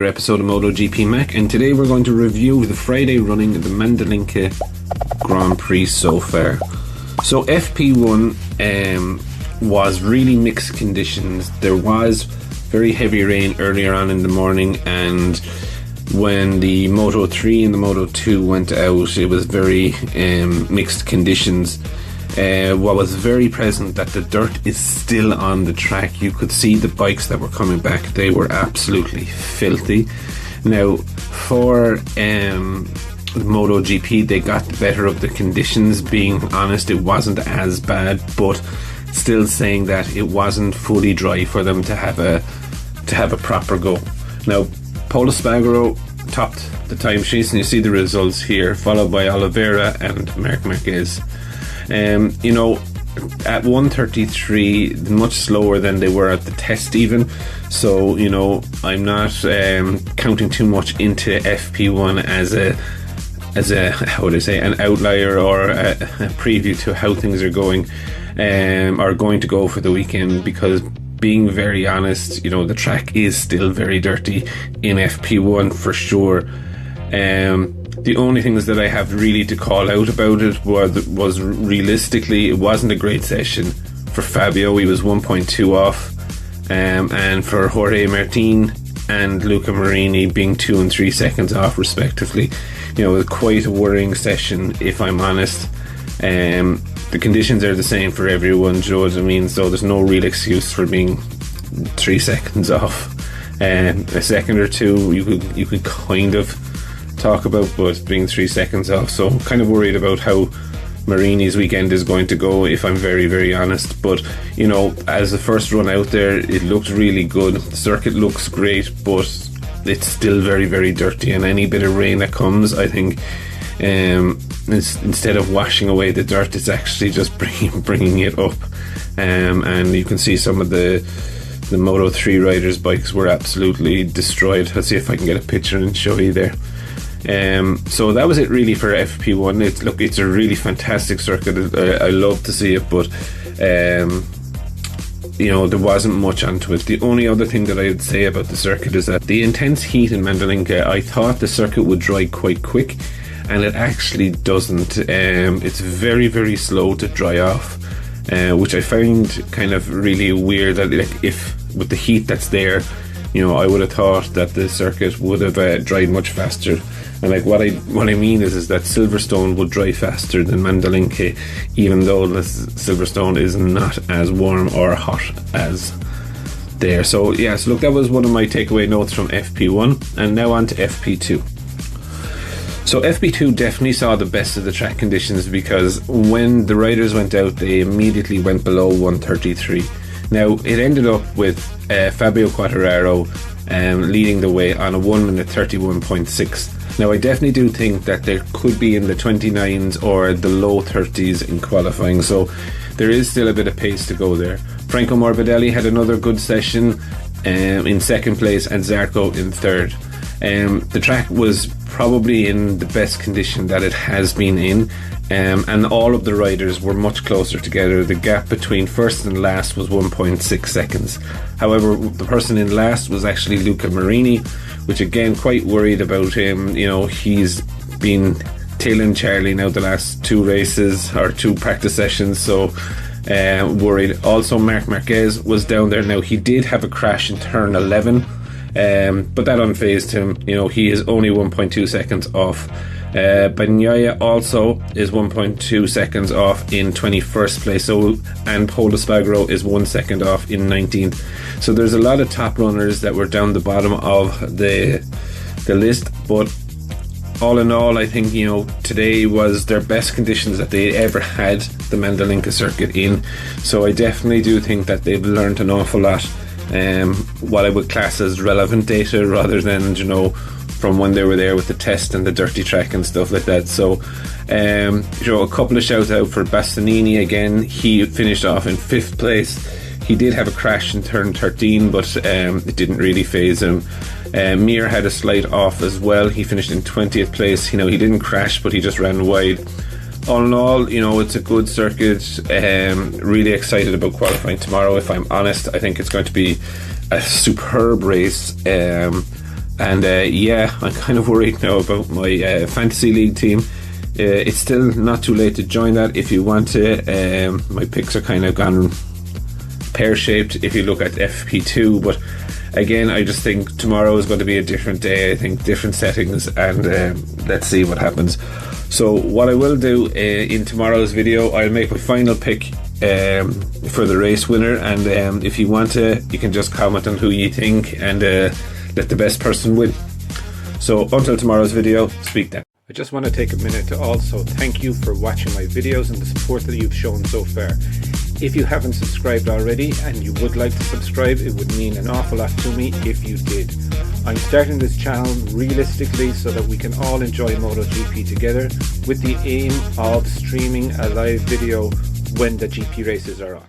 Episode of MotoGP Mac, and today we're going to review the Friday running of the Mandalika Grand Prix so far. So FP1 was really mixed conditions. There was very heavy rain earlier on in the morning, and when the Moto 3 and the Moto 2 went out, it was very mixed conditions. What was very present that the dirt is still on the track. You could see the bikes that were coming back, they were absolutely filthy. Now for MotoGP, they got the better of the conditions. Being honest, it wasn't as bad, but still saying that it wasn't fully dry for them to have a proper go. Now Pol Espargaro topped the timesheets, and you see the results here, followed by Oliveira and Marc Marquez. At 1:33, much slower than they were at the test even. So, I'm not counting too much into FP1 as a an outlier or a preview to how things are going to go for the weekend, because being very honest, the track is still very dirty in FP1 for sure. The only things that I have really to call out about it was realistically, it wasn't a great session for Fabio. He was 1.2 off, and for Jorge Martin and Luca Marini being 2 and 3 seconds off respectively. It was quite a worrying session, if I'm honest. The conditions are the same for everyone, do you know what I mean? So there's no real excuse for being 3 seconds off. A second or two you could kind of talk about, but being 3 seconds off, so I'm kind of worried about how Marini's weekend is going to go, if I'm very, very honest. But as the first run out there, it looked really good. The circuit looks great, but it's still very, very dirty, and any bit of rain that comes, I think instead of washing away the dirt, it's actually just bringing it up. And you can see some of the Moto 3 riders' bikes were absolutely destroyed. Let's see if I can get a picture and show you there. So that was it really for FP1. It's a really fantastic circuit. I love to see it, but there wasn't much onto it. The only other thing that I would say about the circuit is that the intense heat in Mandalika, I thought the circuit would dry quite quick, and it actually doesn't. It's very, very slow to dry off, which I found kind of really weird. That if with the heat that's there, I would have thought that the circuit would have dried much faster. And what I mean is that Silverstone will dry faster than Mandalika, even though Silverstone is not as warm or hot as there. So look, that was one of my takeaway notes from FP1, and now on to FP2. So FP2 definitely saw the best of the track conditions, because when the riders went out, they immediately went below 1:33. Now it ended up with Fabio Quartararo leading the way on a 1:31.6. Now I definitely do think that there could be in the 29s or the low 30s in qualifying, so there is still a bit of pace to go there. Franco Morbidelli had another good session in second place, and Zarco in third. The track was probably in the best condition that it has been in, and all of the riders were much closer together. The gap between first and last was 1.6 seconds. However, the person in last was actually Luca Marini, which again, quite worried about him. He's been tailing Charlie now the last 2 races or 2 practice sessions, so worried. Also, Marc Marquez was down there. Now he did have a crash in turn 11, but that unfazed him. He is only 1.2 seconds off. Bagnaia also is 1.2 seconds off in 21st place, and Pol Espargaro is 1 second off in 19th. So there's a lot of top runners that were down the bottom of the list, but all in all, I think today was their best conditions that they ever had the Mandalika circuit in. So I definitely do think that they've learned an awful lot, what I would class as relevant data, rather than from when they were there with the test and the dirty track and stuff like that. So a couple of shouts out for Bastianini again. He finished off in 5th place. He did have a crash in turn 13, but it didn't really faze him. Mir had a slight off as well. He finished in 20th place. He didn't crash, but he just ran wide. All in all, it's a good circuit. Really excited about qualifying tomorrow, if I'm honest. I think it's going to be a superb race. And yeah, I'm kind of worried now about my fantasy league team. It's still not too late to join that if you want to. My picks are kind of gone pear-shaped if you look at FP2, but again, I just think tomorrow is going to be a different day. I think different settings, and let's see what happens. So what I will do in tomorrow's video, I'll make my final pick for the race winner, and if you want to, you can just comment on who you think and let the best person win. So until tomorrow's video, speak then. I just want to take a minute to also thank you for watching my videos and the support that you've shown so far. If you haven't subscribed already and you would like to subscribe, it would mean an awful lot to me if you did. I'm starting this channel realistically so that we can all enjoy MotoGP together, with the aim of streaming a live video when the GP races are on.